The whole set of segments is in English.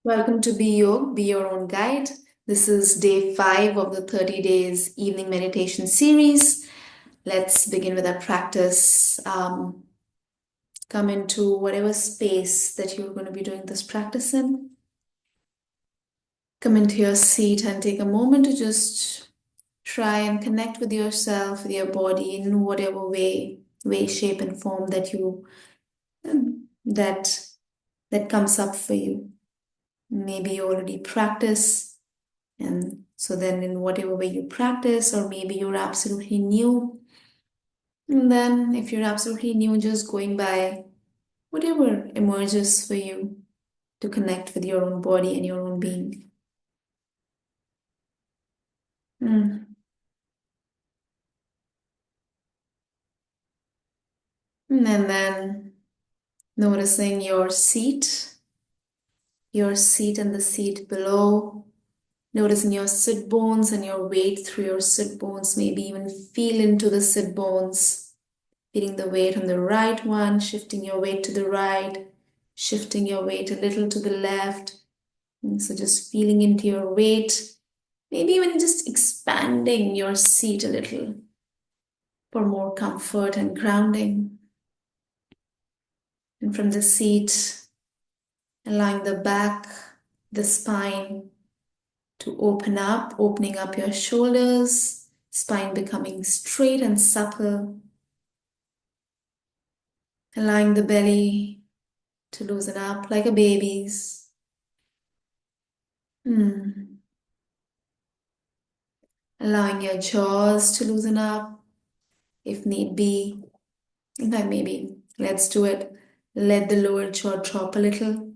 Welcome to Be Yog, Be Your Own Guide. This is day 5 of the 30 days evening meditation series. Let's begin with our practice. Come into whatever space that you're going to be doing this practice in. Come into your seat and take a moment to just try and connect with yourself, with your body in whatever way, shape, and form that that comes up for you. Maybe you already practice. And so then in whatever way you practice, or maybe you're absolutely new, and then if you're absolutely new, just going by whatever emerges for you to connect with your own body and your own being. Mm. And then noticing your seat and the seat below. Noticing your sit bones and your weight through your sit bones. Maybe even feel into the sit bones. Feeling the weight on the right one, shifting your weight to the right, shifting your weight a little to the left. And so just feeling into your weight, maybe even just expanding your seat a little for more comfort and grounding. And from the seat, allowing the back, the spine to open up, opening up your shoulders, spine becoming straight and supple, allowing the belly to loosen up like a baby's. Hmm. Allowing your jaws to loosen up if need be. In fact, maybe let's do it. Let the lower jaw drop a little,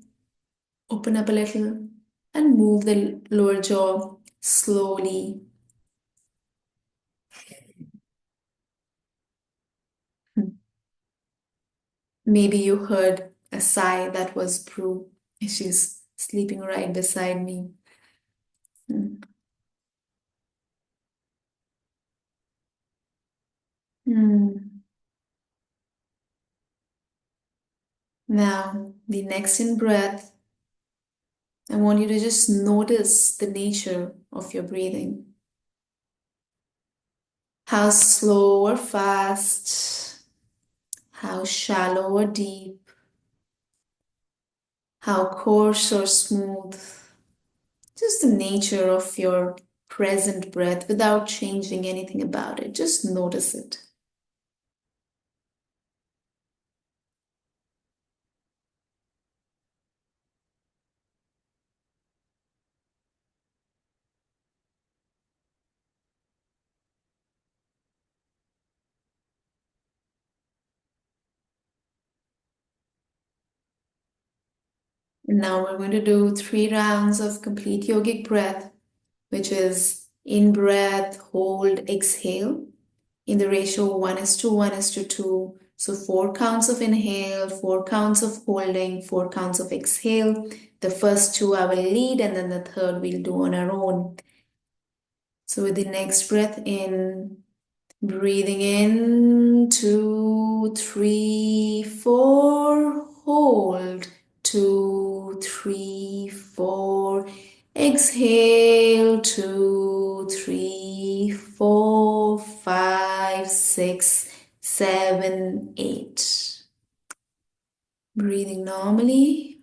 open up a little, and move the lower jaw slowly. Maybe you heard a sigh. That was Prue. She's sleeping right beside me. Hmm. Hmm. Now, the next in breath, I want you to just notice the nature of your breathing. How slow or fast, how shallow or deep, how coarse or smooth. Just the nature of your present breath without changing anything about it. Just notice it. And now we're going to do 3 rounds of complete yogic breath, which is in breath, hold, exhale. In the ratio 1:1:2. So 4 counts of inhale, 4 counts of holding, 4 counts of exhale. The first two I will lead, and then the third we'll do on our own. So with the next breath in, breathing in, 2, 3, 4, hold, 2, 3, 4, exhale, 2, 3, 4, 5, 6, 7, 8. Breathing normally.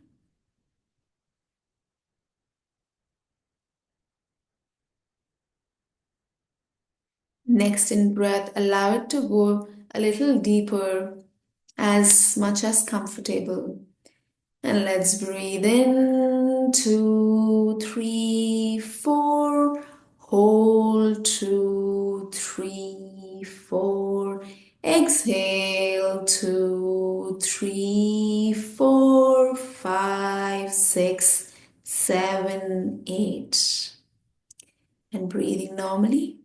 Next in breath, allow it to go a little deeper, as much as comfortable. And let's breathe in, 2, 3, 4, hold, 2, 3, 4, exhale, 2, 3, 4, 5, 6, 7, 8. And breathing normally.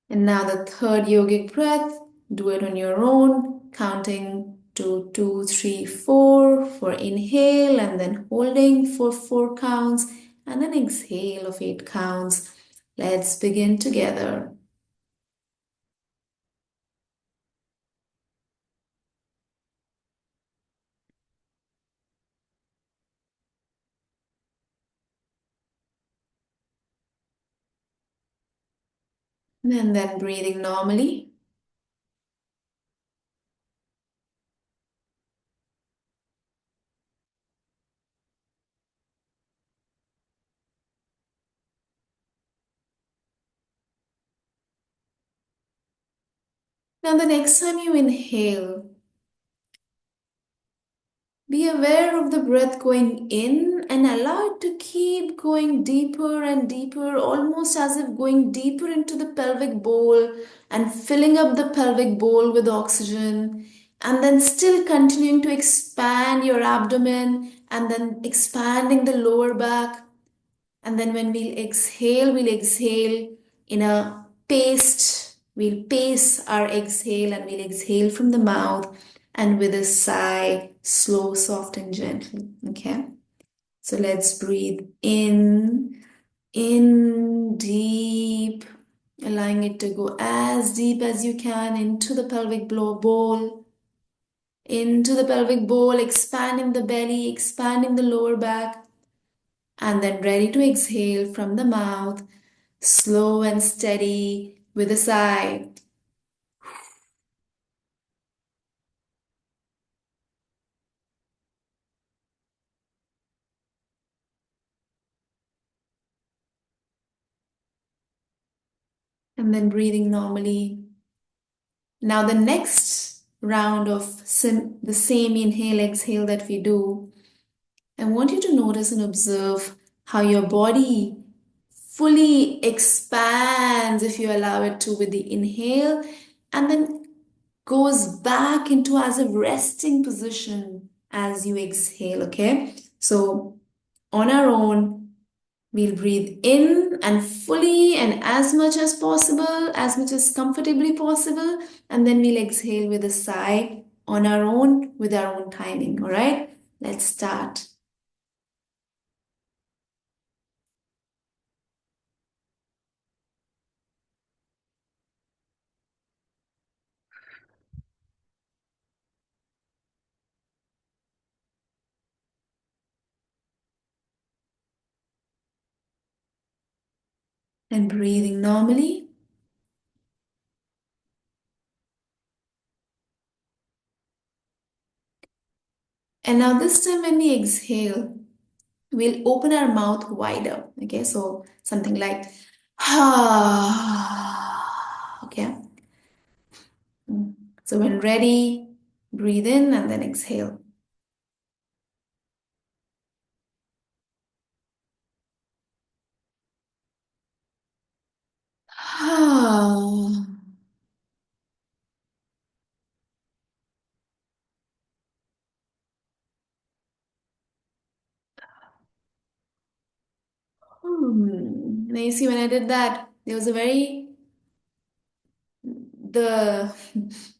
And now the third yogic breath, do it on your own, counting to 2, 3, 4 for inhale, and then holding for 4 counts, and then exhale of 8 counts. Let's begin together. And then breathing normally. Now, the next time you inhale, be aware of the breath going in and allow it to keep going deeper and deeper, almost as if going deeper into the pelvic bowl and filling up the pelvic bowl with oxygen, and then still continuing to expand your abdomen and then expanding the lower back. And then when we'll exhale in a paced, we'll pace our exhale and we'll exhale from the mouth and with a sigh, slow, soft, and gentle. Okay. So let's breathe in deep, allowing it to go as deep as you can into the pelvic bowl, into the pelvic bowl, expanding the belly, expanding the lower back, and then ready to exhale from the mouth, slow and steady with a sigh. And then breathing normally. Now, the next round of the same inhale, exhale that we do, I want you to notice and observe how your body fully expands if you allow it to with the inhale and then goes back into as a resting position as you exhale. Okay. So, on our own, we'll breathe in and fully and as much as possible, as much as comfortably possible, and then we'll exhale with a sigh on our own with our own timing. All right, let's start. And breathing normally. And now, this time when we exhale, we'll open our mouth wider. Okay, so something like, ah, okay. So, when ready, breathe in and then exhale. Now you see when I did that, there was a very the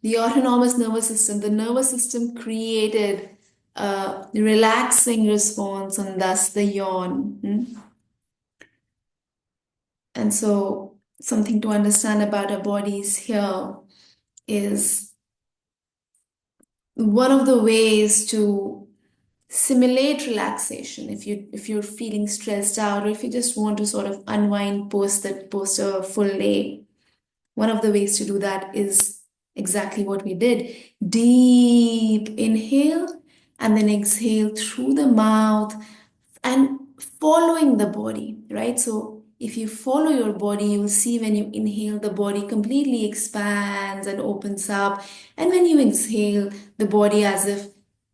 the autonomous nervous system, the nervous system created a relaxing response and thus the yawn. And so something to understand about our bodies here is one of the ways to simulate relaxation if you're feeling stressed out or if you just want to sort of unwind post a full day. One of the ways to do that is exactly what we did. Deep inhale and then exhale through the mouth and following the body, right? So if you follow your body, you'll see when you inhale, the body completely expands and opens up. And when you exhale, the body as if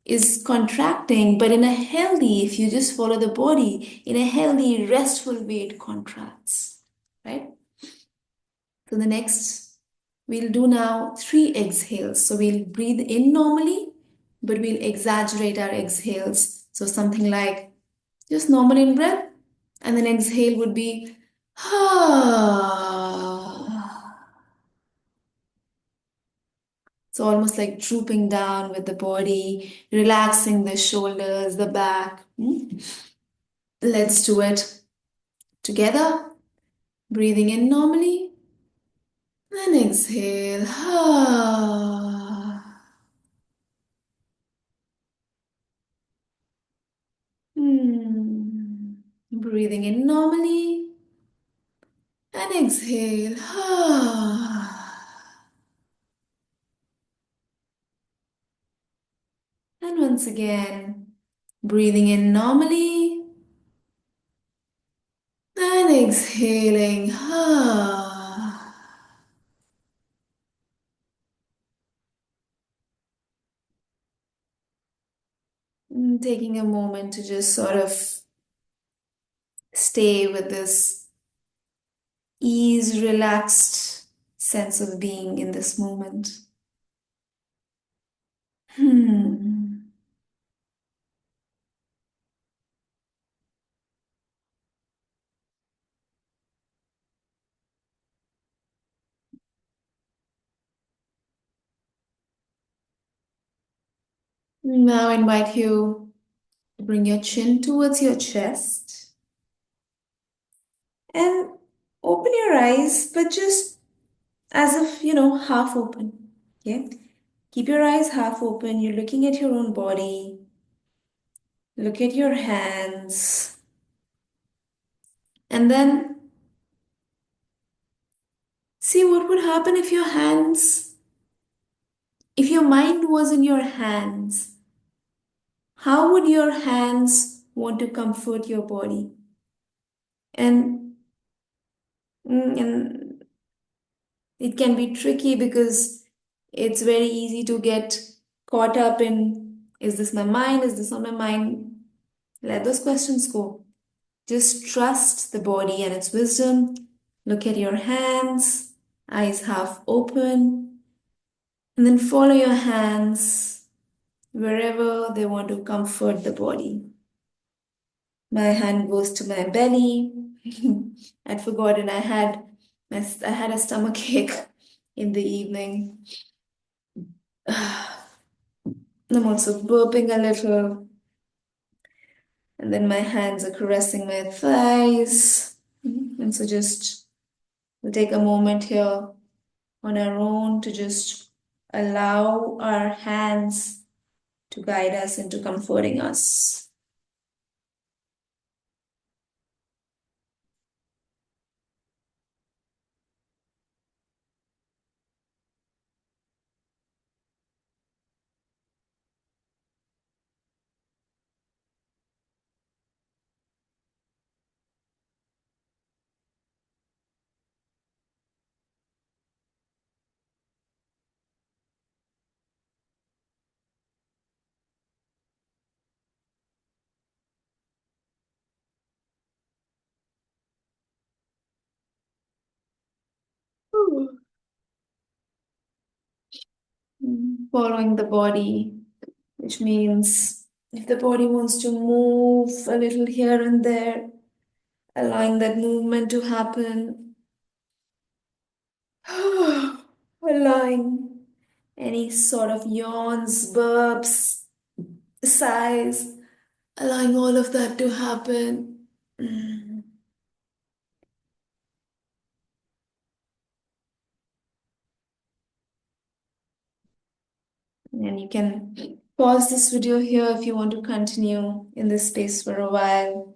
is contracting, but in a healthy, if you just follow the body, in a healthy, restful way, it contracts, right? So the next, we'll do now three exhales. So we'll breathe in normally, but we'll exaggerate our exhales. So something like just normal in breath, and then exhale would be ah. So almost like drooping down with the body, relaxing the shoulders, the back. Let's do it together. Breathing in normally, and exhale. Ah. Breathing in normally And exhale. And once again, breathing in normally and exhaling. Taking a moment to just sort of stay with this ease, relaxed sense of being in this moment. Hmm. Now I invite you to bring your chin towards your chest and open your eyes, but just as if, half open. Okay? Keep your eyes half open. You're looking at your own body. Look at your hands. And then see what would happen if your mind was in your hands. How would your hands want to comfort your body? And, and it can be tricky because it's very easy to get caught up in, is this my mind? Is this not my mind? Let those questions go. Just trust the body and its wisdom. Look at your hands, eyes half open, and then follow your hands wherever they want to comfort the body. My hand goes to my belly. I'd forgotten I had a stomach ache in the evening. I'm also burping a little, and then my hands are caressing my thighs. And so just we'll take a moment here on our own to just allow our hands to guide us into comforting us. Following the body, which means if the body wants to move a little here and there, allowing that movement to happen, allowing any sort of yawns, burps, sighs, allowing all of that to happen. And you can pause this video here if you want to continue in this space for a while.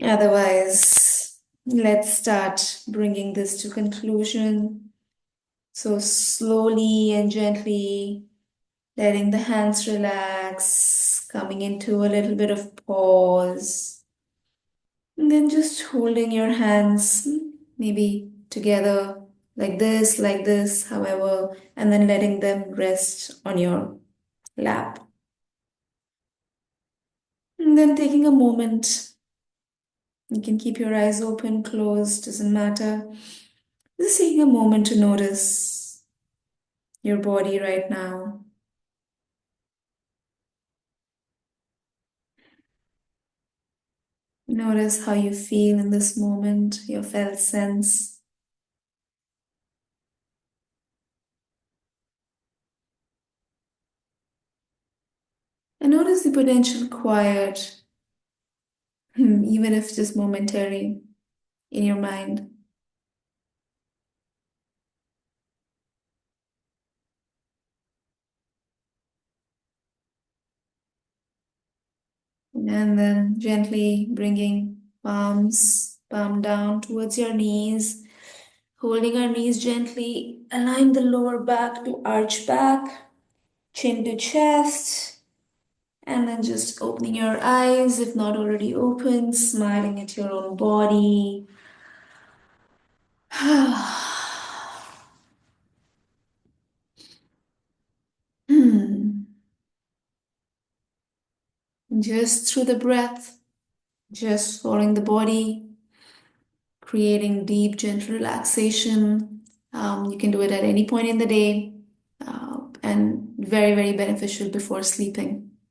Otherwise, let's start bringing this to conclusion. So slowly and gently letting the hands relax, coming into a little bit of pause, and then just holding your hands maybe together like this, however, and then letting them rest on your lap. And then taking a moment, you can keep your eyes open, closed, doesn't matter. Just taking a moment to notice your body right now. Notice how you feel in this moment, your felt sense. And notice the potential quiet, even if just momentary, in your mind. And then gently bringing palms Palm down towards your knees, holding our knees gently, allowing the lower back to arch back, chin to chest, and then just opening your eyes, if not already open, smiling at your own body. Just through the breath, just following the body, creating deep, gentle relaxation. You can do it at any point in the day, and very, very beneficial before sleeping.